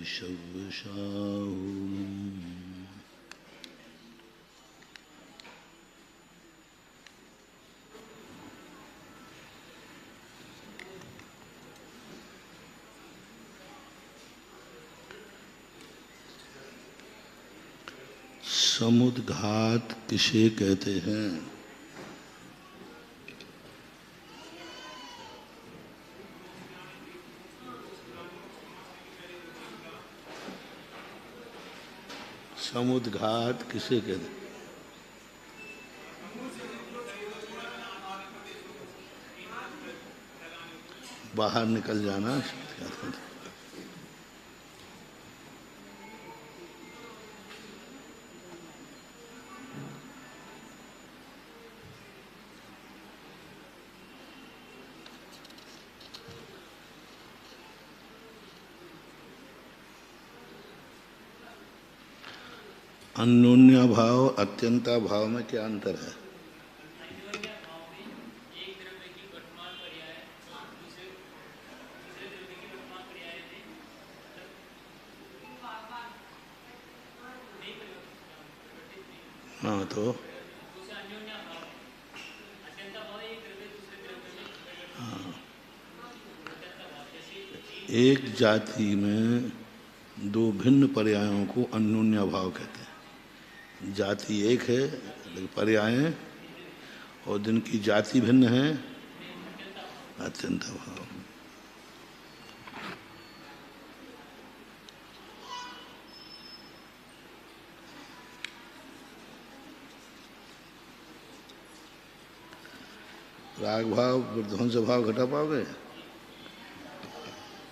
शव्यसाहू। समुद्घात किसे कहते हैं? समुद्घात किसे कहते हैं? बाहर निकल जाना। अन्योन्या भाव अत्यंता भाव में क्या अंतर है? हाँ तो हाँ, एक जाति में दो भिन्न पर्यायों को अन्योन्या भाव कहते हैं। जाति एक है लेकिन पर्याय और जिनकी जाति भिन्न है अत्यंता भाव। प्राग भाव प्रध्वंस भाव घटा पाओगे?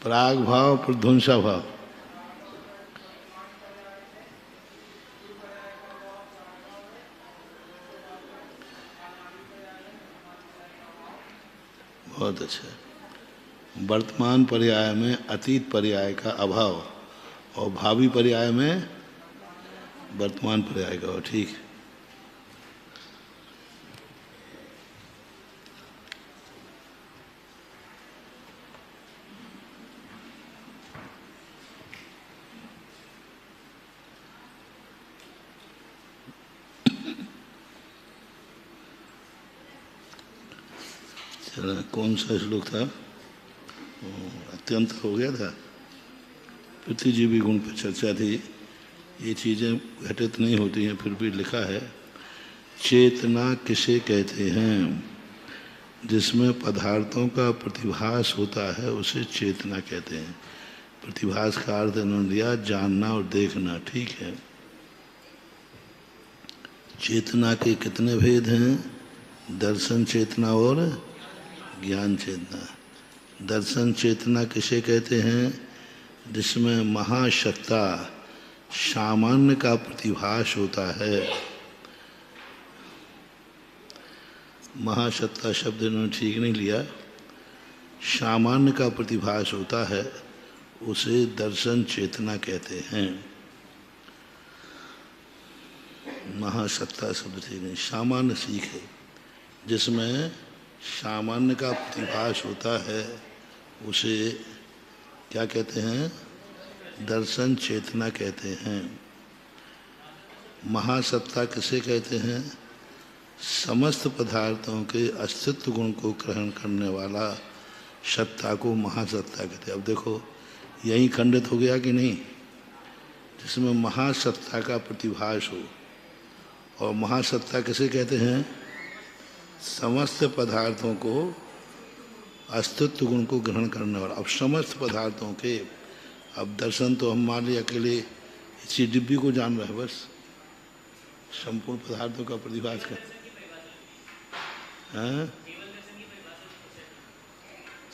प्राग भाव प्रध्वंसा भाव। बहुत अच्छा। वर्तमान पर्याय में अतीत पर्याय का अभाव और भावी पर्याय में वर्तमान पर्याय का। ठीक। चलो, कौन सा श्लोक था? अत्यंत हो गया था। प्रतिजीवी गुण पर चर्चा थी। ये चीज़ें घटित नहीं होती हैं, फिर भी लिखा है चेतना किसे कहते हैं? जिसमें पदार्थों का प्रतिभास होता है उसे चेतना कहते हैं। प्रतिभास का अर्थ इन्होंने दिया जानना और देखना। ठीक है। चेतना के कितने भेद हैं? दर्शन चेतना और ज्ञान चेतना। दर्शन चेतना किसे कहते हैं? जिसमें महासत्ता सामान्य का प्रतिभास होता है। महासत्ता शब्द इन्होंने ठीक नहीं लिया। सामान्य का प्रतिभास होता है उसे दर्शन चेतना कहते हैं। महासत्ता शब्द ठीक नहीं, सामान्य सीख है। जिसमें सामान्य का प्रतिभास होता है उसे क्या कहते हैं? दर्शन चेतना कहते हैं। महासत्ता किसे कहते हैं? समस्त पदार्थों के अस्तित्व गुण को ग्रहण करने वाला सत्ता को महासत्ता कहते हैं। अब देखो यही खंडित हो गया कि नहीं? जिसमें महासत्ता का प्रतिभास हो। और महासत्ता किसे कहते हैं? समस्त पदार्थों को अस्तित्व गुण को ग्रहण करने वाला। अब समस्त पदार्थों के, अब दर्शन तो हम मान लिया अकेले इसी डिब्बी को जान रहे हैं, बस संपूर्ण पदार्थों का प्रतिभास कर।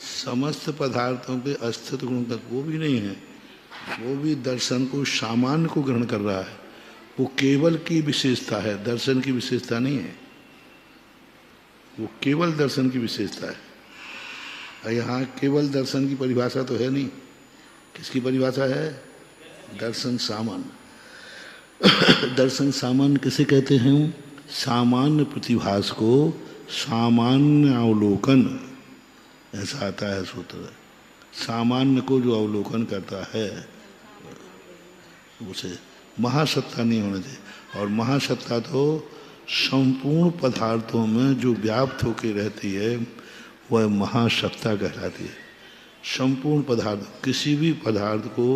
समस्त पदार्थों के अस्तित्व गुण तक वो भी नहीं है। वो भी दर्शन को सामान्य को ग्रहण कर रहा है। वो केवल की विशेषता है, दर्शन की विशेषता नहीं है। वो केवल दर्शन की विशेषता है। और यहाँ केवल दर्शन की परिभाषा तो है नहीं। किसकी परिभाषा है? दर्शन सामान्य। दर्शन सामान्य किसे कहते हैं? सामान्य प्रतिभास को सामान्य अवलोकन, ऐसा आता है सूत्र। सामान्य को जो अवलोकन करता है उसे महासत्ता नहीं होना चाहिए। और महासत्ता तो संपूर्ण पदार्थों में जो व्याप्त होकर रहती है वह महासत्ता कहलाती है। संपूर्ण पदार्थ, किसी भी पदार्थ को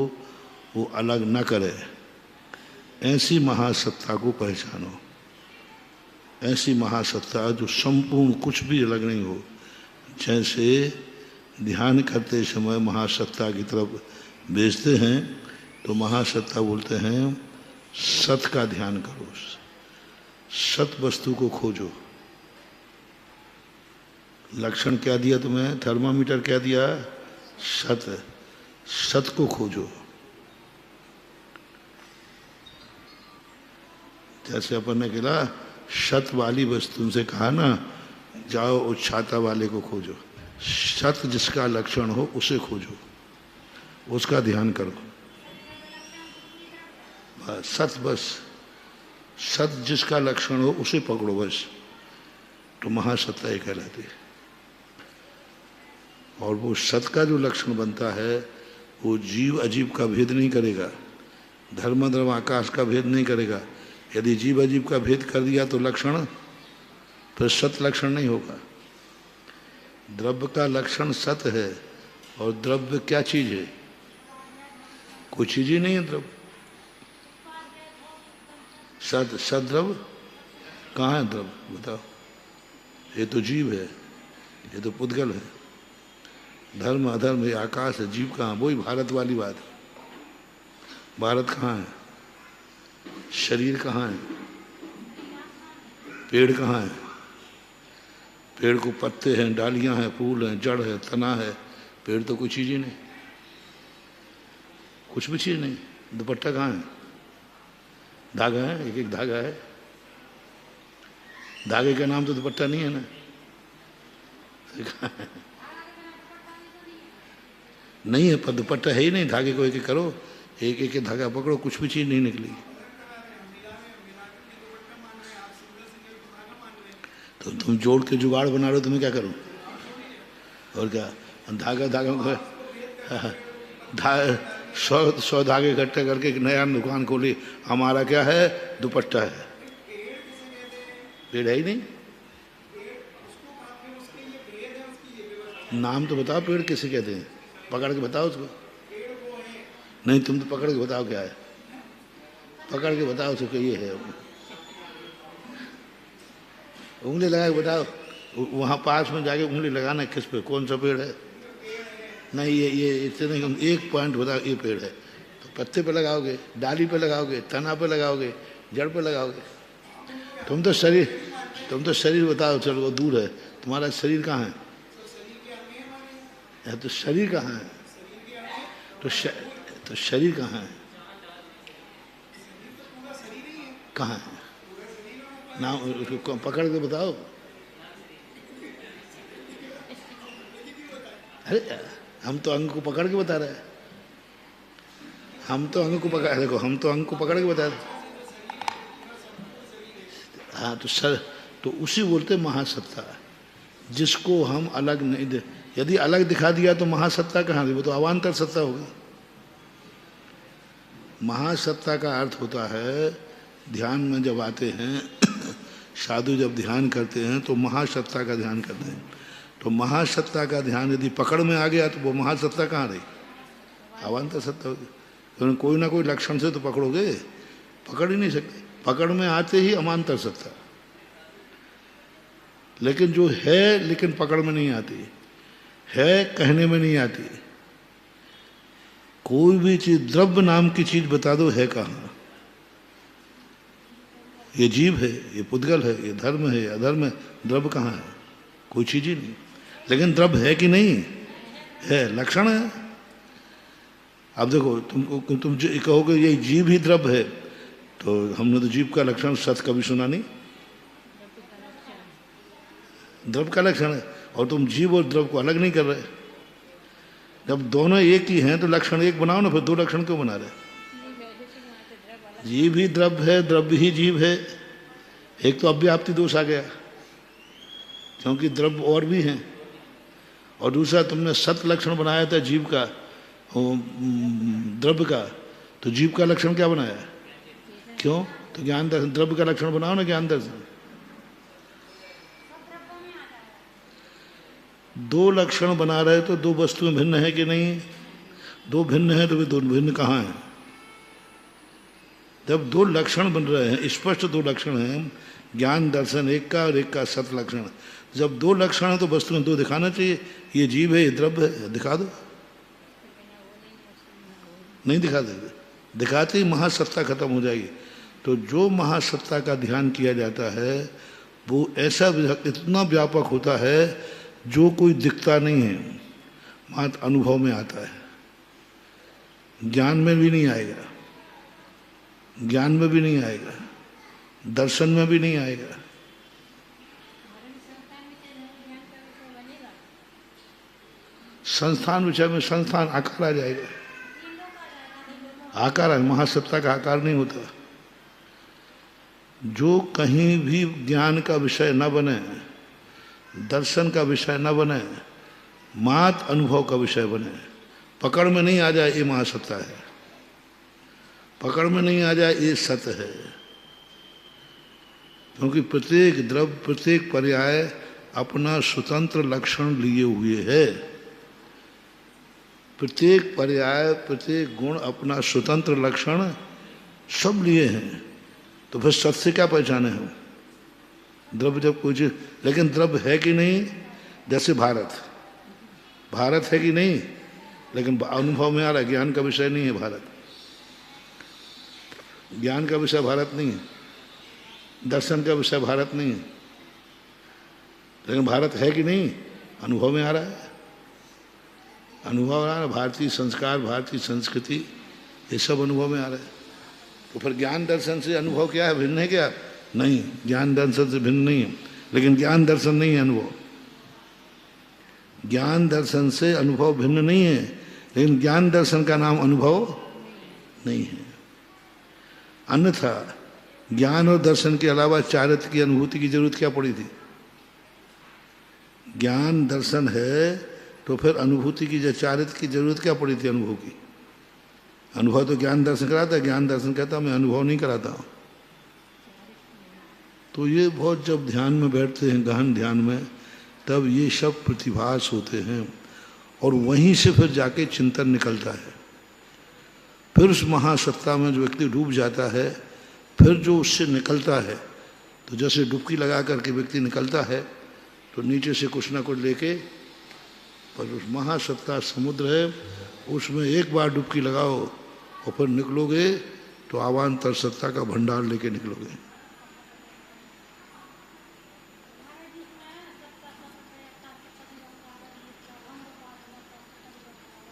वो अलग न करे, ऐसी महासत्ता को पहचानो। ऐसी महासत्ता जो संपूर्ण, कुछ भी अलग नहीं हो। जैसे ध्यान करते समय महासत्ता की तरफ भेजते हैं तो महासत्ता बोलते हैं सत का ध्यान करो, सत वस्तु को खोजो। लक्षण क्या दिया तुम्हें? थर्मामीटर क्या दिया? सत। सत को खोजो। जैसे अपन ने कहा सत वाली वस्तु से कहा ना, जाओ उस छाता वाले को खोजो। सत जिसका लक्षण हो उसे खोजो, उसका ध्यान करो। बस सत, बस सत जिसका लक्षण हो उसे पकड़ो बस, तो महासत्ता ये कहलाती है। और वो सत का जो लक्षण बनता है वो जीव अजीब का भेद नहीं करेगा, धर्म धर्म आकाश का भेद नहीं करेगा। यदि जीव अजीब का भेद कर दिया तो लक्षण, तो सत लक्षण नहीं होगा। द्रव्य का लक्षण सत है, और द्रव्य क्या चीज है? कोई चीज ही नहीं है द्रव्य। सत, सद्रव्य कहाँ है द्रव्य? बताओ। ये तो जीव है, ये तो पुद्गल है। धर्म अधर्म, ये आकाश है, जीव कहाँ? वही भारत वाली बात। भारत कहाँ है? शरीर कहाँ है? पेड़ कहाँ है? पेड़ को पत्ते हैं, डालियां हैं, फूल हैं, जड़ है, तना है। पेड़ तो कोई चीज ही नहीं, कुछ भी चीज नहीं। दुपट्टा कहाँ है? धागा है, एक एक धागा है। धागे का नाम तो दुपट्टा नहीं है ना। नहीं है, पर दुपट्टा है ही नहीं। धागे को एक एक करो, एक एक धागा पकड़ो, कुछ भी चीज नहीं निकली। तो तुम जोड़ के जुगाड़ बना रहे हो, तुम्हें क्या करूं? और क्या? धागा धागा सौ धागे इकट्ठे करके एक नया दुकान खोली। हमारा क्या है? दुपट्टा है। पेड़ है ही नहीं। नाम तो बताओ, पेड़ किसे कहते हैं? पकड़ के बताओ उसको। नहीं, तुम तो पकड़ के बताओ क्या है। पकड़ के बताओ उसको, ये है। उंगली लगा के बताओ। वहाँ पास में जाके उंगली लगाना, किस पे, कौन सा पेड़ है? नहीं, ये इतने नहीं, एक पॉइंट बताओ, ये पेड़ है। तो पत्ते पे लगाओगे, डाली पे लगाओगे, तना पे लगाओगे, जड़ पे लगाओगे। तुम तो शरीर बताओ। चलो वो दूर है, तुम्हारा शरीर कहाँ है? तो शरीर कहाँ है? तो शरीर कहाँ है? कहाँ है? नाम उसको पकड़ के बताओ। अरे हम तो अंग को पकड़ के बता रहे हैं। हम तो अंग को पकड़, देखो हम तो अंग को पकड़ के बता रहे। हाँ, तो उसी बोलते महासत्ता, जिसको हम अलग नहीं दे। यदि अलग दिखा दिया तो महासत्ता कहाँ गई? वो तो अवान्तर सत्ता होगी। महासत्ता का अर्थ होता है, ध्यान में जब आते हैं साधु जब ध्यान करते हैं तो महासत्ता का ध्यान करते हैं। तो महासत्ता का ध्यान यदि पकड़ में आ गया तो वो महासत्ता कहाँ रही? अवान्तर सत्ता होगी। तो कोई ना कोई लक्षण से तो पकड़ोगे, पकड़ ही नहीं सकते। पकड़ में आते ही अमांतर सत्ता। लेकिन जो है, लेकिन पकड़ में नहीं आती है, कहने में नहीं आती। कोई भी चीज, द्रव्य नाम की चीज बता दो, है कहाँ? ये जीव है, ये पुद्गल है, ये धर्म है, अधर्म है। द्रव्य कहाँ है? कोई चीज ही नहीं। लेकिन द्रव्य है कि नहीं है? लक्षण है। अब देखो, तुम कहोगे ये जीव ही द्रव्य है, तो हमने तो जीव का लक्षण सत कभी सुना नहीं। द्रव्य का लक्षण है, और तुम जीव और द्रव्य को अलग नहीं कर रहे। जब दोनों एक ही हैं तो लक्षण एक बनाओ ना, फिर दो लक्षण क्यों बना रहे? जीव ही द्रव्य है, द्रव्य ही जीव है। एक तो अव्याप्ति दोष आ गया, क्योंकि द्रव्य और भी हैं। और दूसरा, तुमने सत लक्षण बनाया था जीव का, द्रव्य का, तो जीव का लक्षण क्या बनाया? क्यों? तो ज्ञान दर्शन, द्रव्य का लक्षण बनाओ ना ज्ञान दर्शन। दो लक्षण बना रहे तो दो वस्तुएं भिन्न है कि नहीं? दो भिन्न है तो वे दो भिन्न कहाँ है? जब दो लक्षण बन रहे हैं, स्पष्ट दो लक्षण हैं, ज्ञान दर्शन एक का और एक का सत लक्षण, जब दो लक्षण है तो वस्तुएं दो दिखाना चाहिए। ये जीव है, ये द्रव्य है, दिखा दो। नहीं दिखा देते, दिखाते ही महासत्ता खत्म हो जाएगी। तो जो महासत्ता का ध्यान किया जाता है वो ऐसा इतना व्यापक होता है जो कोई दिखता नहीं है, मात्र अनुभव में आता है। ज्ञान में भी नहीं आएगा, ज्ञान में भी नहीं आएगा, दर्शन में भी नहीं आएगा। संस्थान विषय में संस्थान आकार आ जाएगा, आकार है, महासत्ता का आकार नहीं होता। जो कहीं भी ज्ञान का विषय न बने, दर्शन का विषय न बने, मात्र अनुभव का विषय बने, पकड़ में नहीं आ जाए ये महासत्ता है, पकड़ में नहीं आ जाए ये सत्य है। क्योंकि प्रत्येक द्रव्य, प्रत्येक पर्याय अपना स्वतंत्र लक्षण लिए हुए है। प्रत्येक पर्याय, प्रत्येक गुण अपना स्वतंत्र लक्षण सब लिए हैं। तो फिर सत्य से क्या पहचाने हम? द्रव्य जब कोई चीज, लेकिन द्रव्य है कि नहीं? जैसे भारत, भारत है कि नहीं? लेकिन अनुभव में आ रहा है, ज्ञान का विषय नहीं है भारत, ज्ञान का विषय भारत नहीं है, दर्शन का विषय भारत नहीं है, लेकिन भारत है कि नहीं? अनुभव में आ रहा है, अनुभव आ रहा है। भारतीय संस्कार, भारतीय संस्कृति, ये सब अनुभव में आ रहा है। तो फिर ज्ञान दर्शन से अनुभव क्या है? भिन्न है क्या? नहीं, ज्ञान दर्शन से भिन्न नहीं है। लेकिन ज्ञान दर्शन नहीं है अनुभव, ज्ञान दर्शन से अनुभव भिन्न नहीं है, लेकिन ज्ञान दर्शन का नाम अनुभव नहीं है। अन्यथा ज्ञान और दर्शन के अलावा चारित्र की अनुभूति की जरूरत क्या पड़ी थी? ज्ञान दर्शन है तो फिर अनुभूति की, चारित्र की जरूरत क्या पड़ी थी अनुभव की? अनुभव तो ज्ञान दर्शन कराता है, ज्ञान दर्शन कहता मैं अनुभव नहीं कराता हूं। तो ये बहुत, जब ध्यान में बैठते हैं, गहन ध्यान में, तब ये सब प्रतिभास होते हैं और वहीं से फिर जाके चिंतन निकलता है। फिर उस महासत्ता में जो व्यक्ति डूब जाता है, फिर जो उससे निकलता है, तो जैसे डुबकी लगा करके व्यक्ति निकलता है तो नीचे से कुछ ना कुछ लेके, पर उस महासत्ता समुद्र है, उसमें एक बार डुबकी लगाओ और फिर निकलोगे तो अवान्तर सत्ता का भंडार लेके निकलोगे।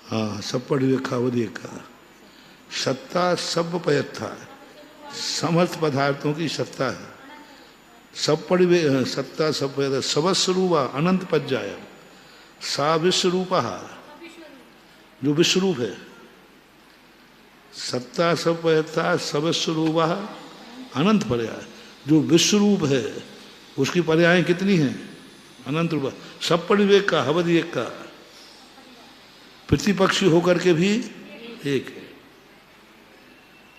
हाँ, सब परिवेखा वधिका, सत्ता सब पयत्था, समस्त पदार्थों की सत्ता है। सब परिवे सत्ता सब पयत्था, सबस्वरूपा अनंत पज्जाय सा विश्वरूपा, जो विश्वरूप है। सत्ता सब पयत्था सबस्वरूपा अनंत पर्याय, जो विश्वरूप है उसकी पर्याय कितनी हैं? अनंत रूपा। सब परिवेक का, हवद एक का, प्रतिपक्षी होकर के भी एक है।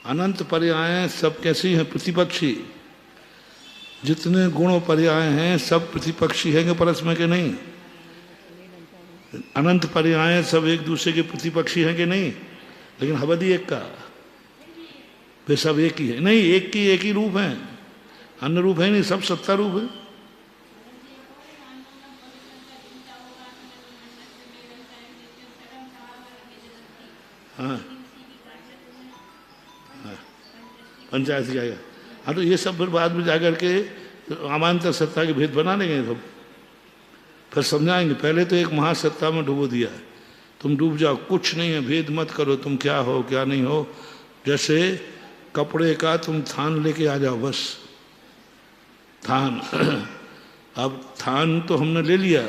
अनंत पर्याय सब कैसी हैं? प्रतिपक्षी। जितने गुण पर्याय हैं सब प्रतिपक्षी हैं परस्पर के नहीं? अनंत पर्याय सब एक दूसरे के प्रतिपक्षी हैं कि नहीं? लेकिन हवदी एक का, वे सब एक ही है नहीं, एक की एक ही रूप है, अन्य रूप है नहीं, सब सत्ता रूप है। हाँ हाँ, पंचायत जाएगा। हाँ, तो ये सब फिर बाद में जाकर के अमांतर सत्ता के भेद बना लेंगे, सब फिर समझाएंगे। पहले तो एक महासत्ता में डुबो दिया है, तुम डूब जाओ, कुछ नहीं है, भेद मत करो, तुम क्या हो क्या नहीं हो। जैसे कपड़े का तुम थान लेके आ जाओ, बस थान। अब थान तो हमने ले लिया,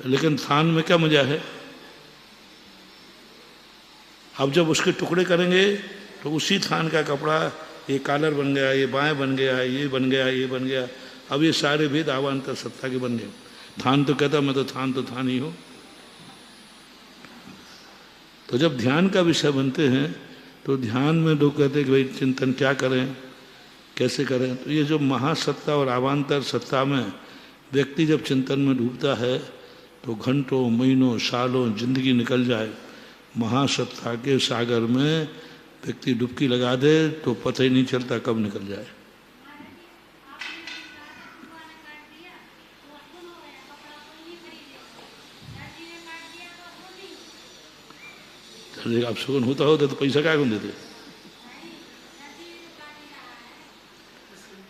लेकिन थान में क्या मजा है? अब जब उसके टुकड़े करेंगे तो उसी थान का कपड़ा, ये कॉलर बन गया, ये बाएं बन गया, ये बन गया, ये बन गया। अब ये सारे भेद अवान्तर सत्ता के बन गए। थान तो कहता मैं तो थान ही हूँ। तो जब ध्यान का विषय बनते हैं तो ध्यान में लोग कहते हैं कि भाई चिंतन क्या करें, कैसे करें। तो ये जो महासत्ता और अवान्तर सत्ता में व्यक्ति जब चिंतन में डूबता है तो घंटों महीनों सालों जिंदगी निकल जाए। महासत्ता के सागर में व्यक्ति डुबकी लगा दे तो पता ही नहीं चलता कब निकल जाए। अब सुगन होता होता तो पैसा क्या कौन देते।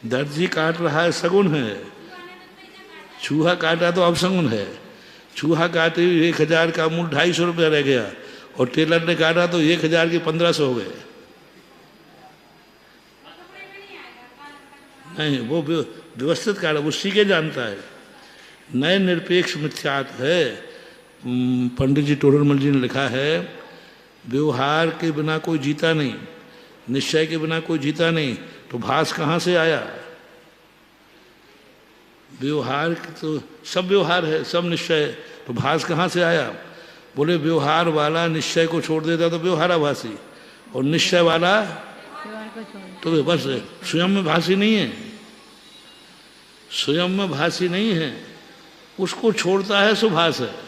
दर्जी काट रहा है सगुन है, चूहा काटा तो अपसगुन है। चूहा काटे 1000 का मूल 250 रुपया रह गया और टेलर ने काटा तो 1000 के 1500 हो गए। नहीं, वो व्यवस्थित काटा, वो सीखे जानता है। नए निरपेक्ष मिथ्यात्व है। पंडित जी टोडरमल जी ने लिखा है, व्यवहार के बिना कोई जीता नहीं, निश्चय के बिना कोई जीता नहीं, तो भास कहाँ से आया। व्यवहार तो सब व्यवहार है, सब निश्चय है, तो भास कहाँ से आया। बोले व्यवहार वाला निश्चय को छोड़ देता तो व्यवहाराभासी, और निश्चय वाला तो बस स्वयं में भासी नहीं है, स्वयं में भासी नहीं है, उसको छोड़ता है सुभाष है।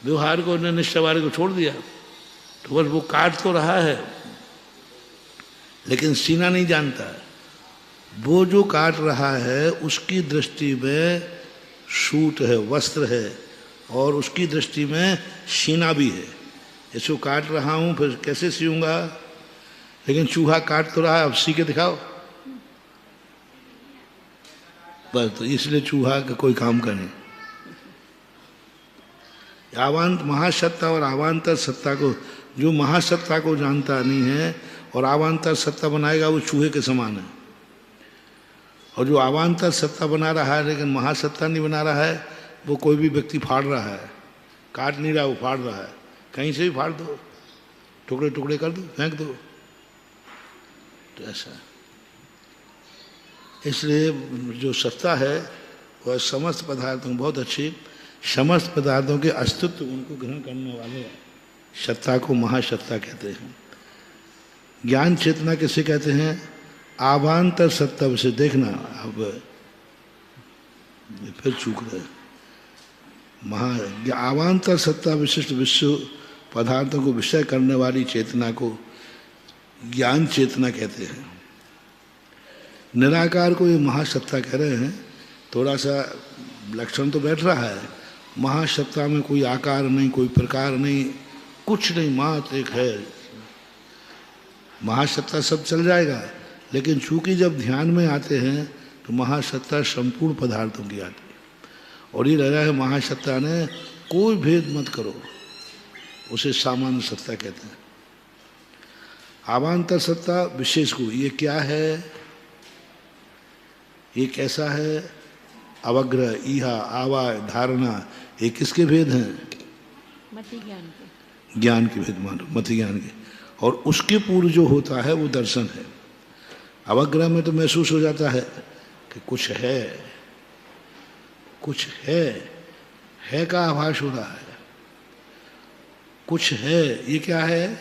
व्यवहार को ने निश्चय वाले को छोड़ दिया तो बस वो काट तो रहा है लेकिन सीना नहीं जानता। वो जो काट रहा है उसकी दृष्टि में सूट है, वस्त्र है, और उसकी दृष्टि में सीना भी है। इसको काट रहा हूं फिर कैसे सीऊंगा, लेकिन चूहा काट तो रहा है, अब सी के दिखाओ बस। तो इसलिए चूहा का कोई काम का नहीं। आवांत महासत्ता और अवान्तर सत्ता को, जो महासत्ता को जानता नहीं है और अवान्तर सत्ता बनाएगा वो चूहे के समान है। और जो अवान्तर सत्ता बना रहा है लेकिन महासत्ता नहीं बना रहा है, वो कोई भी व्यक्ति फाड़ रहा है, काट नहीं रहा, वो फाड़ रहा है। कहीं से भी फाड़ दो, टुकड़े टुकड़े कर दो, फेंक दो, तो ऐसा। इसलिए जो सत्ता है वह समस्त पदार्थों, बहुत अच्छी, समस्त पदार्थों के अस्तित्व उनको ग्रहण करने वाले सत्ता को महासत्ता कहते हैं। ज्ञान चेतना किसे कहते हैं, आवान्तर सत्ता से। देखना अब फिर चूक रहे। आवान्तर सत्ता विशिष्ट विश्व पदार्थों को विषय करने वाली चेतना को ज्ञान चेतना कहते हैं। निराकार को ये महासत्ता कह रहे हैं। थोड़ा सा लक्षण तो बैठ रहा है। महासत्ता में कोई आकार नहीं, कोई प्रकार नहीं, कुछ नहीं, मात्र एक है। महासत्ता सब चल जाएगा, लेकिन चूंकि जब ध्यान में आते हैं तो महासत्ता संपूर्ण पदार्थों की आती है। और ये लग रहा है महासत्ता ने कोई भेद मत करो, उसे सामान्य सत्ता कहते हैं। अवान्तर सत्ता विशेष को, ये क्या है, ये कैसा है, अवग्रह, ईहा, आवाय, धारणा, ये किसके भेद हैं, मति ज्ञान के, ज्ञान के भेद मानो, मति ज्ञान के। और उसके पूर्व जो होता है वो दर्शन है। अवग्रह में तो महसूस हो जाता है कि कुछ है, कुछ है का आभास हो रहा है, कुछ है। ये क्या है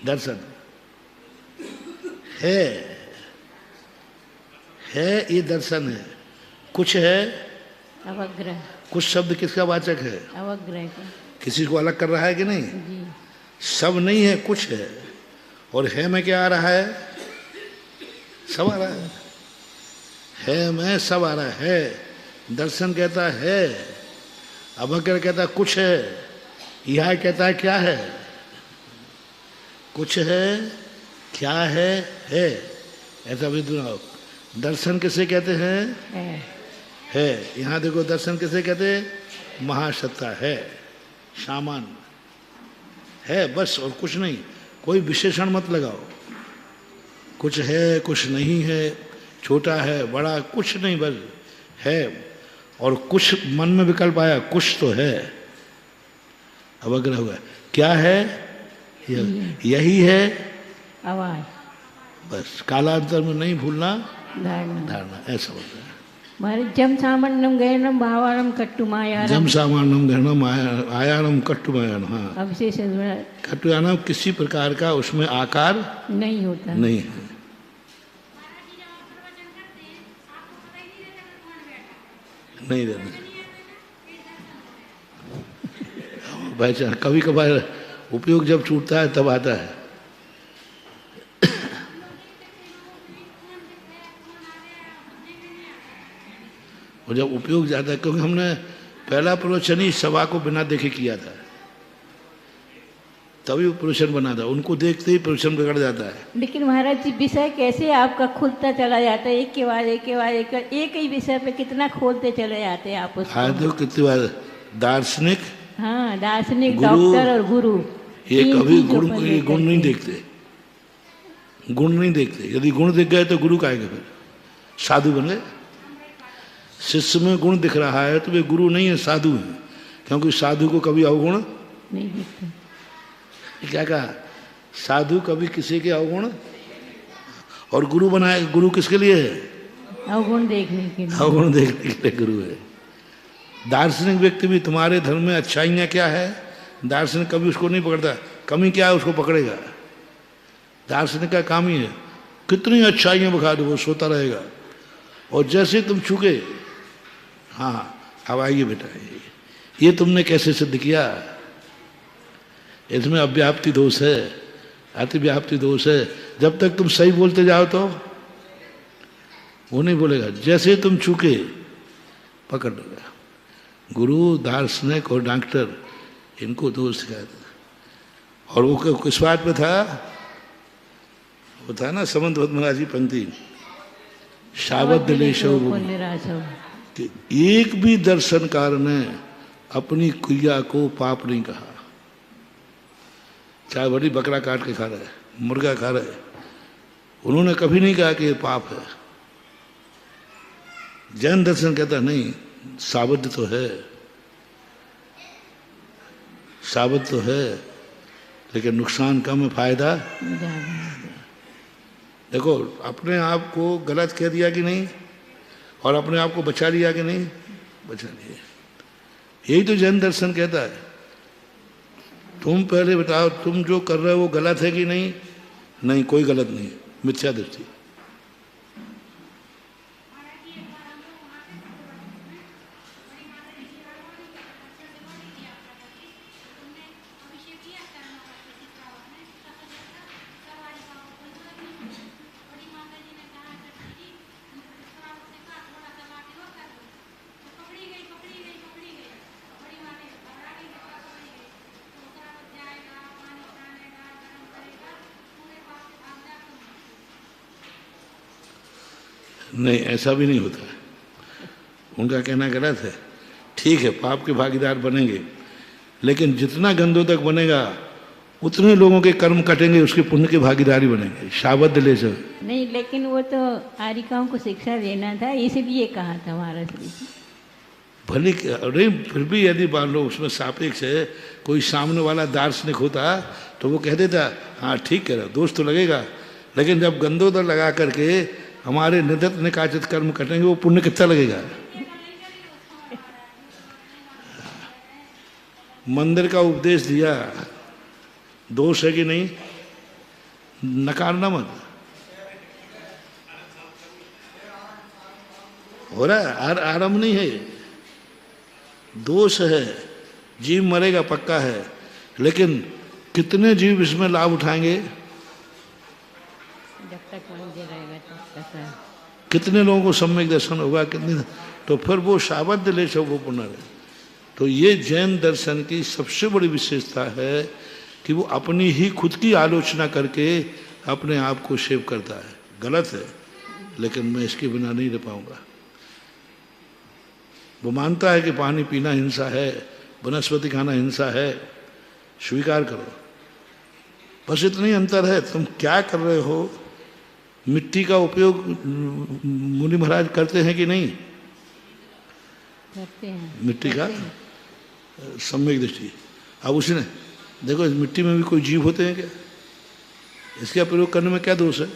दर्शन है ये दर्शन है। कुछ है अवग्रह। कुछ शब्द किसका वाचक है, अवग्रह का। किसी को अलग कर रहा है कि नहीं जी। सब नहीं है, कुछ है। और है में क्या आ रहा है, सब आ रहा है में सब आ रहा है। दर्शन कहता है, अवग्रह कहता कुछ है, यह कहता है क्या है, कुछ है, क्या है ऐसा भी दुनाओ। दर्शन किसे कहते हैं, है। यहाँ देखो दर्शन किसे कहते हैं, महासत्ता है, सामान्य है बस, और कुछ नहीं। कोई विशेषण मत लगाओ, कुछ है, कुछ नहीं है, छोटा है, बड़ा, कुछ नहीं, बस है। और कुछ मन में विकल्प आया, कुछ तो है, अवग्रह हुआ। क्या है, यही है, आवाज, बस। कालांतर में नहीं भूलना, धारणा, धारणा, ऐसा होता है। हमारे जम सामन्नम गहनम भावानम कट्टु मायानम जम सामान्यम गहनम आयानम कट्टुमयान। हाँ, अवशेष कट्टुयानम किसी प्रकार का उसमें आकार नहीं होता। नहीं है। नहीं रहना पहचान। कभी कभार उपयोग जब छूटता है तब आता है। और जब उपयोग जाता है, क्योंकि हमने पहला प्रवचन ही सभा को बिना देखे किया था, तभी वो प्रवचन बना था। उनको देखते ही प्रवचन बिगड़ जाता है। लेकिन महाराज जी विषय कैसे आपका खुलता चला जाता है, एक के बाद एक के बाद एक ही विषय पे कितना खोलते चले जाते हैं आप उसको। हाँ, तो कितनी बार दार्शनिक, हाँ, दार्शनिक, गुरु, डॉक्टर और गुरु, ये तीन कभी चीजों पर गुण नहीं देखते। गुण नहीं देखते। यदि गुण दिख गए तो गुरु काहेंगे, फिर साधु बन गए। शिष्य में गुण दिख रहा है तो वे गुरु नहीं है, साधु है। क्योंकि साधु को कभी अवगुण नहीं दिखता। क्या कहा, साधु कभी किसी के अवगुण, और गुरु बनाए। गुरु किसके लिए है? अवगुण देखने के लिए। अवगुण देखने के लिए गुरु है। दार्शनिक व्यक्ति भी तुम्हारे धर्म में अच्छाइयाँ क्या है, दार्शनिक कभी उसको नहीं पकड़ता। कमी क्या है उसको पकड़ेगा। दार्शनिक का काम ही है कितनी अच्छाइयाँ बखा दो, वो सोता रहेगा। और जैसे तुम छूके, हाँ अब आइए बेटा, ये तुमने कैसे सिद्ध किया, इसमें अव्याप्ति दोष है, अतिव्याप्ति दोष है। जब तक तुम सही बोलते जाओ तो वो नहीं बोलेगा। जैसे तुम छूके पकड़ लेगा। गुरु, दार्शनिक और डॉक्टर, इनको दोष सिखाया था। और वो किस बात पे था? वो था ना समंत महाराज जी पंक्ति, शावत दिलेशो, कि एक भी दर्शनकार ने अपनी क्रिया को पाप नहीं कहा। चाहे बड़ी बकरा काट के खा रहा है, मुर्गा खा रहा है, उन्होंने कभी नहीं कहा कि ये पाप है। जैन दर्शन कहता नहीं, साबद्ध तो है, साबद्ध तो है, लेकिन नुकसान कम है, फायदा। देखो, अपने आप को गलत कह दिया कि नहीं, और अपने आप को बचा लिया कि नहीं, बचा लिया। यही तो जैन दर्शन कहता है। तुम पहले बताओ, तुम जो कर रहे हो वो गलत है कि नहीं? नहीं, कोई गलत नहीं, मिथ्या दृष्टि। नहीं, ऐसा भी नहीं होता है। उनका कहना गलत है। ठीक है, पाप के भागीदार बनेंगे, लेकिन जितना गंदों तक बनेगा उतने लोगों के कर्म कटेंगे, उसके पुण्य के भागीदारी बनेंगे। शाबद्ध ले से नहीं, लेकिन वो तो आरिकाओं को शिक्षा देना था, इसलिए कहा था महाराज जी। भले अरे फिर भी यदि मान लो उसमें सापेक्ष है, कोई सामने वाला दार्शनिक होता तो वो कह देता हाँ ठीक कह रहा, दोष तो लगेगा। लेकिन जब गंदोदर लगा करके हमारे निदत निकाचित कर्म कटेंगे, वो पुण्य कितना लगेगा? मंदिर का उपदेश दिया, दोष है कि नहीं? नकारना मत। हो रहा है, आरंभ नहीं है, दोष है। जीव मरेगा पक्का है, लेकिन कितने जीव इसमें लाभ उठाएंगे? जब तक मंदिर रहेगा तब तक। कितने लोगों को सम्यक दर्शन होगा, कितने, तो फिर वो शाबद्ध ले वो पुनर्। तो ये जैन दर्शन की सबसे बड़ी विशेषता है कि वो अपनी ही खुद की आलोचना करके अपने आप को सेव करता है। गलत है, लेकिन मैं इसके बिना नहीं रह पाऊंगा। वो मानता है कि पानी पीना हिंसा है, वनस्पति खाना हिंसा है, स्वीकार करो। बस इतना ही अंतर है, तुम क्या कर रहे हो। मिट्टी का उपयोग मुनि महाराज करते हैं कि नहीं? करते हैं। मिट्टी का सम्यक दृष्टि। अब उसने देखो, इस मिट्टी में भी कोई जीव होते हैं क्या? इसका प्रयोग करने में क्या दोष है?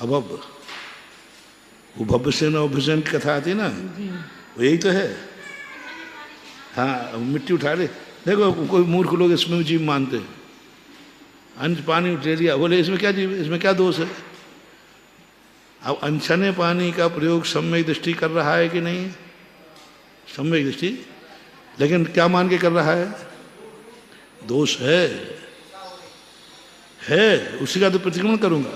अब वो भव्यसेन और भूषण की कथा आती है ना, जी वो यही तो है। हाँ, मिट्टी उठा ले, देखो कोई मूर्ख लोग इसमें भी जीव मानते हैं। अंश पानी उठे लिया, बोले इसमें क्या जीव, इसमें क्या दोष है। अब अनछने पानी का प्रयोग सम्यक दृष्टि कर रहा है कि नहीं, सम्यक दृष्टि, लेकिन क्या मान के कर रहा है, दोष है उसी का तो प्रतिक्रमण करूंगा,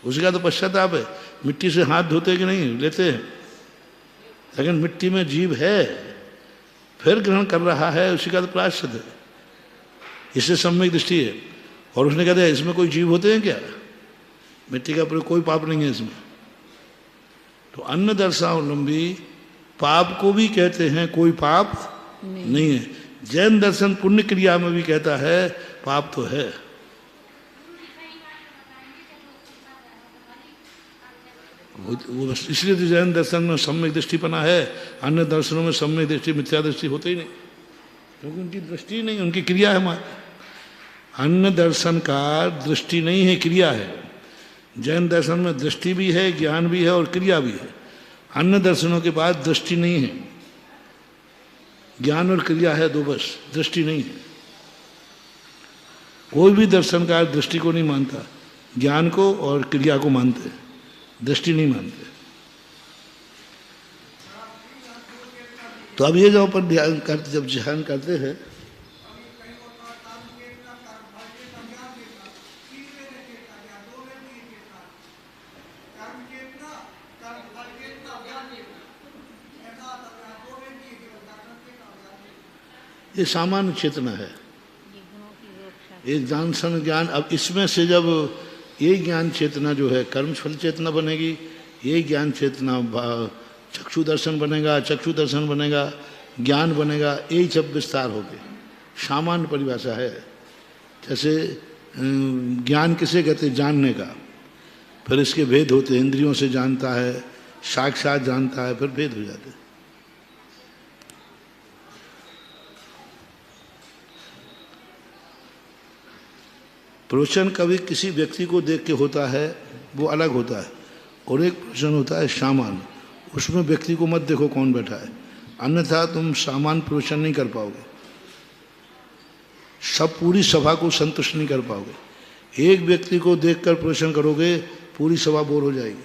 उसी का तो पश्चाताप है। मिट्टी से हाथ धोते कि नहीं लेते हैं, लेकिन मिट्टी में जीव है, फिर ग्रहण कर रहा है, उसी का तो प्रायश्चित है। इससे सम्यक दृष्टि है। और उसने कहा था इसमें कोई जीव होते हैं क्या, मिट्टी का प्रयोग, कोई पाप नहीं है इसमें। तो अन्न दर्शनावलंबी पाप को भी कहते हैं कोई पाप नहीं है। जैन दर्शन पुण्य क्रिया में भी कहता है पाप तो है। वो इसलिए तो जैन दर्शन में सम्यक दृष्टिपना है, अन्य दर्शनों में सम्यक दृष्टि मिथ्या दृष्टि होते ही नहीं, क्योंकि उनकी दृष्टि नहीं, उनकी क्रिया है। अन्य दर्शन का दृष्टि नहीं है, क्रिया है। जैन दर्शन में दृष्टि भी है, ज्ञान भी है और क्रिया भी है। अन्य दर्शनों के पास दृष्टि नहीं है, ज्ञान और क्रिया है दो, बस दृष्टि नहीं है। कोई भी दर्शनकार दृष्टि को नहीं मानता, ज्ञान को और क्रिया को मानते, दृष्टि नहीं मानते। तो अब ये जो अपन ध्यान करते, जब ध्यान करते हैं, ये सामान्य चेतना है, ये दर्शन ज्ञान। अब इसमें से जब ये ज्ञान चेतना जो है कर्म फल चेतना बनेगी, ये ज्ञान चेतना चक्षु दर्शन बनेगा, चक्षु दर्शन बनेगा, ज्ञान बनेगा, यही सब विस्तार हो गए। सामान्य परिभाषा है। जैसे ज्ञान किसे कहते हैं, जानने का, फिर इसके भेद होते हैं, इंद्रियों से जानता है, साक्षात जानता है, फिर भेद हो जाते हैं। प्रवचन कभी किसी व्यक्ति को देख के होता है, वो अलग होता है, और एक प्रवचन होता है सामान्य, उसमें व्यक्ति को मत देखो कौन बैठा है, अन्यथा तुम सामान्य प्रवचन नहीं कर पाओगे, सब पूरी सभा को संतुष्ट नहीं कर पाओगे। एक व्यक्ति को देखकर प्रवचन करोगे, पूरी सभा बोर हो जाएगी।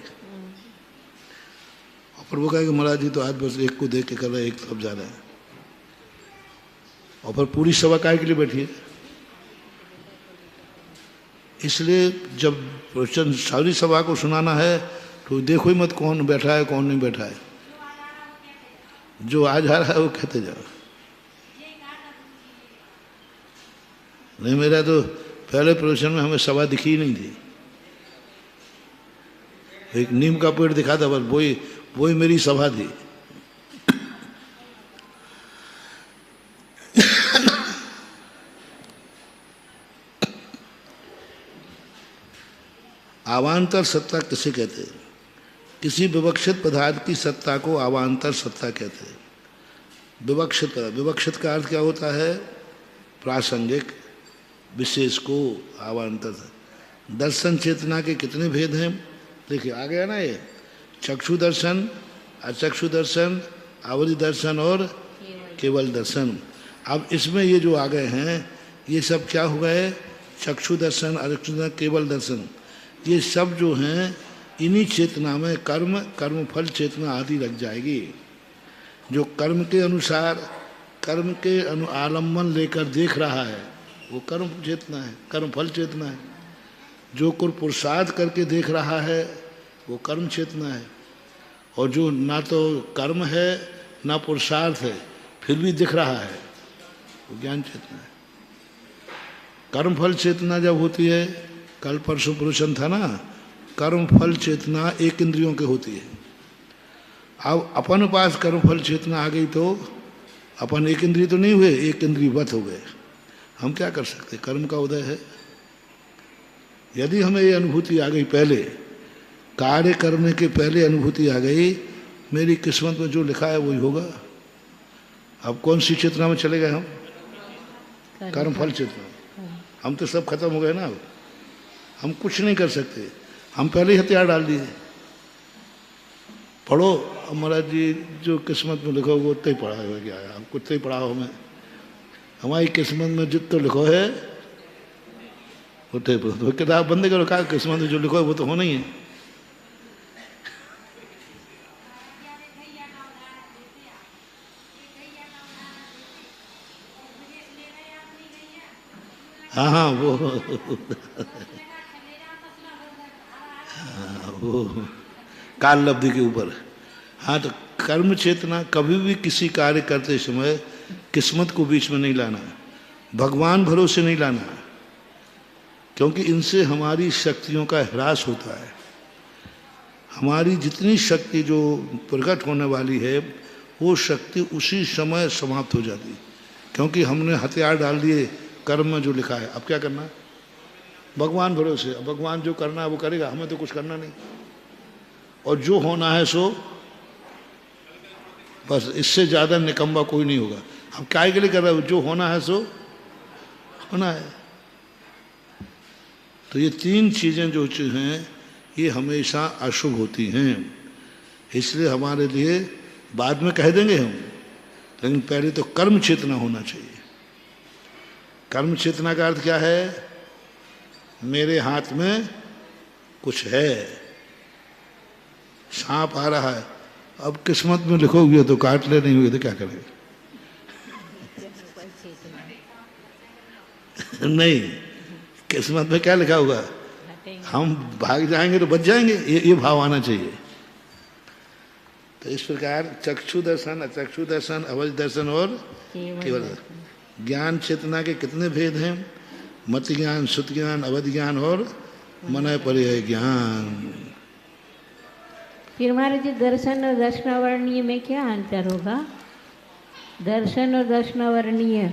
और फिर वो कहेगा महाराज जी तो आज बस एक को देख के कर रहे हैं, एक तरफ जा रहे हैं, और फिर पूरी सभा काय के लिए बैठी है। इसलिए जब प्रवचन सारी सभा को सुनाना है तो देखो ही मत कौन बैठा है कौन नहीं बैठा है, जो आ जा रहा है वो कहते जाओ। नहीं, मेरा तो पहले प्रवचन में हमें सभा दिखी ही नहीं थी, एक नीम का पेड़ दिखा था, बस वही मेरी सभा थी। अवान्तर सत्ता किसे कहते हैं? किसी विवक्षित पदार्थ की सत्ता को अवान्तर सत्ता कहते हैं। विवक्षित पदार्थ, विवक्षित का अर्थ क्या होता है? प्रासंगिक, विशेष को अवान्तर। दर्शन चेतना के कितने भेद हैं देखिए, आ गया ना ये, चक्षु दर्शन, अचक्षु दर्शन, अवधि दर्शन और केवल दर्शन। अब इसमें ये जो आ गए हैं ये सब क्या हो गए? चक्षु दर्शन, अचक्षु दर्शन, केवल दर्शन, ये सब जो हैं इन्हीं चेतना में कर्म फल चेतना आदि लग जाएगी। जो कर्म के अनुसार, कर्म के आलम्बन लेकर देख रहा है वो कर्म चेतना है, कर्म फल चेतना है। जो कोई पुरुषार्थ करके देख रहा है वो कर्म चेतना है, और जो ना तो कर्म है ना पुरुषार्थ है फिर भी दिख रहा है वो ज्ञान चेतना है। कर्म फल चेतना जब होती है, कल परसों प्रवचन था ना, कर्म फल चेतना एक इंद्रियों के होती है। अब अपन पास कर्म फल चेतना आ गई तो अपन एक इंद्रिय तो नहीं हुए, एक इंद्रियवत हो गए। हम क्या कर सकते? कर्म का उदय है। यदि हमें ये अनुभूति आ गई, पहले कार्य करने के पहले अनुभूति आ गई, मेरी किस्मत में जो लिखा है वही होगा। अब कौन सी चेतना में चले गए हम? कर्म फल चेतना। हम तो सब खत्म हो गए ना, अब हम कुछ नहीं कर सकते, हम पहले ही हथियार डाल दिए। पढ़ो। अब महाराज जी जो किस्मत में लिखो वो उतना ही पढ़ा है क्या है, हमको उतना ही पढ़ाओ हमें। हमारी किस्मत में जितना लिखो है उतना ही पढ़ो। तो किताब बंद करो, कहा किस्मत में जो लिखो है वो तो होना ही है। हाँ हाँ वो काल लब्धि के ऊपर। हाँ तो कर्म चेतना कभी भी किसी कार्य करते समय किस्मत को बीच में नहीं लाना, भगवान भरोसे नहीं लाना, क्योंकि इनसे हमारी शक्तियों का ह्रास होता है। हमारी जितनी शक्ति जो प्रकट होने वाली है वो शक्ति उसी समय समाप्त हो जाती, क्योंकि हमने हथियार डाल दिए कर्म में जो लिखा है। अब क्या करना, भगवान भरोसे। भगवान जो करना है वो करेगा, हमें तो कुछ करना नहीं। और जो होना है सो बस, इससे ज्यादा निकम्मा कोई नहीं होगा। अब काय के लिए कर रहा है, जो होना है सो होना है। तो ये तीन चीजें जो हैं ये हमेशा अशुभ होती हैं, इसलिए हमारे लिए बाद में कह देंगे हम, लेकिन पहले तो कर्म चेतना होना चाहिए। कर्म चेतना का अर्थ क्या है, मेरे हाथ में कुछ है, सांप आ रहा है, अब किस्मत में लिखोगे तो काट ले, नहीं हुए तो क्या करेंगे? नहीं, किस्मत में क्या लिखा होगा, हम भाग जाएंगे तो बच जाएंगे, ये भाव आना चाहिए। तो इस प्रकार चक्षु दर्शन, अचक्षु दर्शन, अवध दर्शन और केवल ज्ञान चेतना के कितने भेद हैं? मत ज्ञान, सुत ज्ञान, अवध ज्ञान और मन पर्याय ज्ञान। फिर हमारे जो दर्शन और दर्शनावरणीय में क्या अंतर होगा? दर्शन और दर्शनावरणीय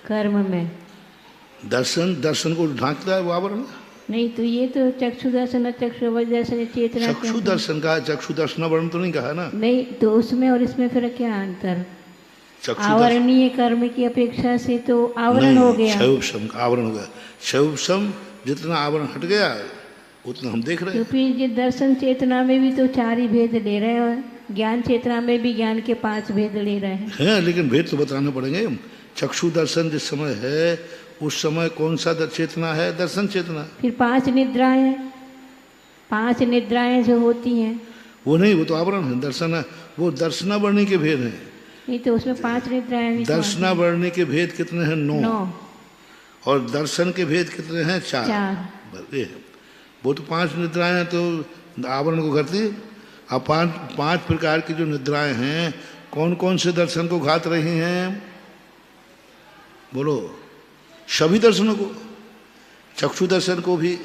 कर्म में दर्शन को ढांकता है वो आवरण नहीं, तो ये तो चक्षु दर्शन और चक्षु अवध दर्शन चेतना। चक्षु दर्शन का, चक्षु दर्शनावरण तो नहीं कहा ना। नहीं, तो उसमें और इसमें फिर क्या अंतर? आवरणीय कर्म की अपेक्षा से तो आवरण हो गया, क्षयोपशम आवरण हो गया। क्षयोपशम जितना आवरण हट गया उतना हम देख रहे हैं। तो फिर ये दर्शन चेतना में भी तो 4 ही भेद ले रहे हैं, और ज्ञान चेतना में भी ज्ञान के 5 भेद ले रहे हैं। लेकिन भेद तो बताने पड़ेंगे। चक्षु दर्शन जिस समय है उस समय कौन सा चेतना है? दर्शन चेतना। फिर 5 निद्राएं, 5 निद्राएं जो होती हैं वो नहीं, वो तो आवरण है। दर्शन है वो दर्शनावरणी के भेद हैं। नहीं, तो उसमें 5 निद्राएं। दर्शनावरणी के भेद कितने हैं? 9। और दर्शन के भेद कितने हैं? 4। वो तो 5 निद्राएं हैं तो आवरण को करती। अब 5 प्रकार की जो निद्राएं हैं कौन कौन से दर्शन को घात रही हैं? बोलो। सभी दर्शनों को, चक्षु दर्शन को भी,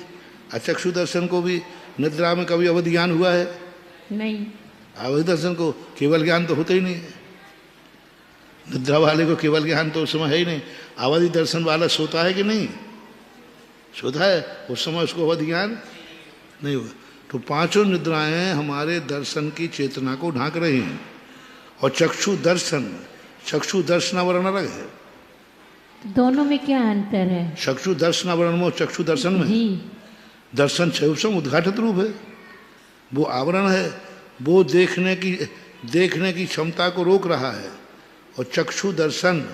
अचक्षु दर्शन को भी। निद्रा में कभी अवध ज्ञान हुआ है? नहीं। अवध दर्शन को केवल ज्ञान तो होता ही नहीं। निद्रा वाले को केवल ज्ञान तो उस समय है ही नहीं। अवधि दर्शन वाला सोता है कि नहीं? सोता है, उस समय उसको अवधि ज्ञान नहीं हुआ। तो 5 निद्राएं हमारे दर्शन की चेतना को ढांक रही हैं। और चक्षु दर्शन, चक्षु दर्शनावरण अलग है। दोनों में क्या अंतर है? चक्षु दर्शनावरण में, चक्षु दर्शन में जी। दर्शन क्षयोपशम उद्घाटित रूप है, वो आवरण है, वो देखने की क्षमता को रोक रहा है। और चक्षु दर्शन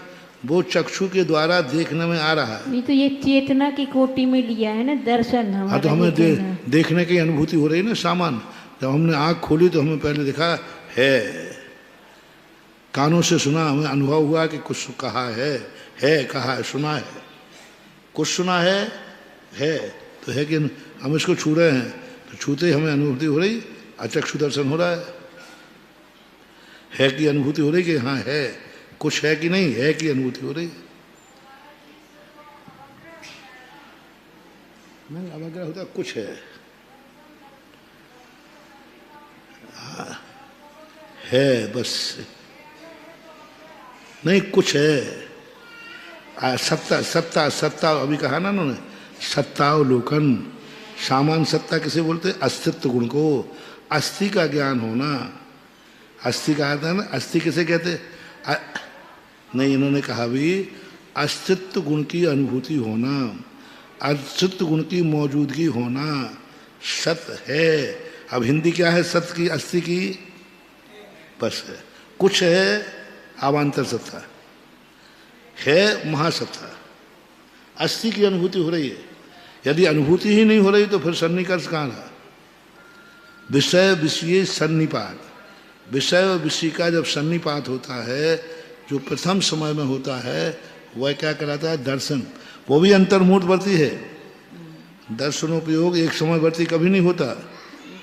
वो चक्षु के द्वारा देखने में आ रहा है। नहीं, तो ये चेतना की कोटि में लिया है ना दर्शन। हाँ, तो हमें देखने की अनुभूति हो रही है ना। सामान जब हमने आँख खोली तो हमें पहले देखा है, कानों से सुना, हमें अनुभव हुआ कि कुछ कहा है कहा है, सुना है, कुछ सुना है तो है कि हम इसको छू रहे हैं, तो छूते ही हमें अनुभूति हो रही, अचक्षु दर्शन हो रहा है कि अनुभूति हो रही कि हाँ है, कुछ है कि नहीं है की अनुभूति हो रही। नहीं, अब अगर होता कुछ है बस, नहीं कुछ है। सत्ता अभी कहा ना उन्होंने, सत्तावलोकन। सामान्य सत्ता किसे बोलते? अस्तित्व गुण को, अस्थि का ज्ञान होना। अस्थि कहा था ना, अस्थि किसे कहते? नहीं, इन्होंने कहा भी अस्तित्व गुण की अनुभूति होना, अस्तित्व गुण की मौजूदगी होना, सत है। अब हिंदी क्या है सत की, अस्थि की? बस है। कुछ है अवान्तर सत्ता, है महासत्ता, अस्थि की अनुभूति हो रही है। यदि अनुभूति ही नहीं हो रही तो फिर सन्निकर्ष कहाँ रहा? विषय विषय सन्निपात, विषय और विषय का जब सन्निपात होता है, जो प्रथम समय में होता है, वह क्या कहलाता है? दर्शन। वो भी अंतर्मुहूर्तवर्ती है। दर्शनोपयोग एक समयवर्ती कभी नहीं होता,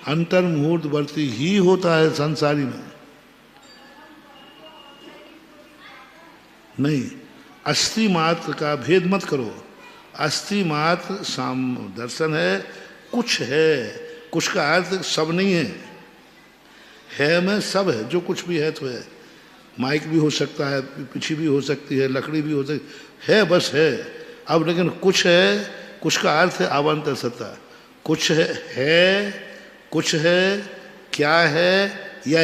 अंतर्मुहूर्तवर्ती ही होता है संसारी में। नहीं, अस्थि मात्र का भेद मत करो। अस्थि मात्र दर्शन है, कुछ है। कुछ का अर्थ सब नहीं है में सब है, जो कुछ भी है तो है। माइक भी हो सकता है, पीछे भी हो सकती है, लकड़ी भी हो सकती है, बस है। अब लेकिन कुछ है, कुछ का अर्थ है अवान्तर सत्ता। कुछ है, कुछ है, क्या है, यह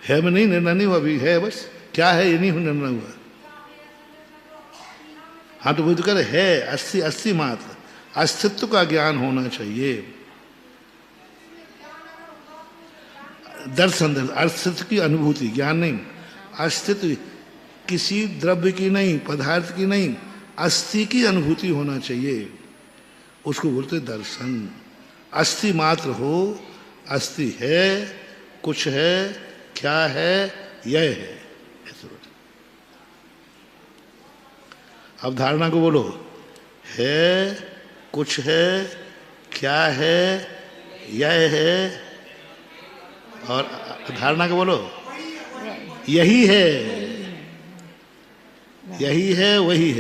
है में नहीं निर्णय नहीं हुआ अभी, है बस। क्या है ये नहीं निर्णय हुआ। हाँ तो वही तो कह रहे है, अस्थि, अस्थि मात्र, अस्तित्व का ज्ञान होना चाहिए। दर्शन, अस्तित्व की अनुभूति, ज्ञान नहीं। अस्तित्व किसी द्रव्य की नहीं, पदार्थ की नहीं, अस्थि की अनुभूति होना चाहिए, उसको बोलते दर्शन। अस्थि मात्र हो, अस्थि है, कुछ है, क्या है, यह है। अब धारणा को बोलो, है, कुछ है, क्या है, यह है। और धारणा को बोलो, यही है, यही है, वही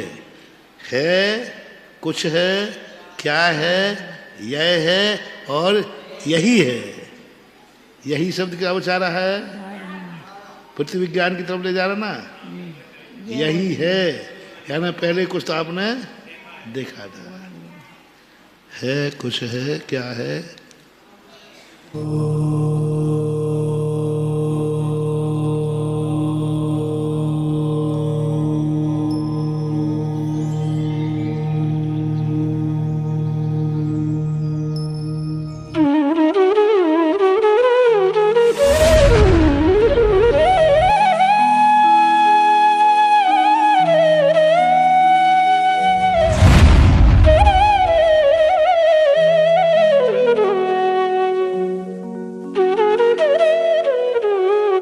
है, कुछ है, क्या है, यह है, और यही है। यही शब्द क्या बचा रहा है? पृथ्वी विज्ञान की तरफ ले जा रहा ना। यही है, यानी पहले कुछ तो आपने देखा था। है, कुछ है, क्या है।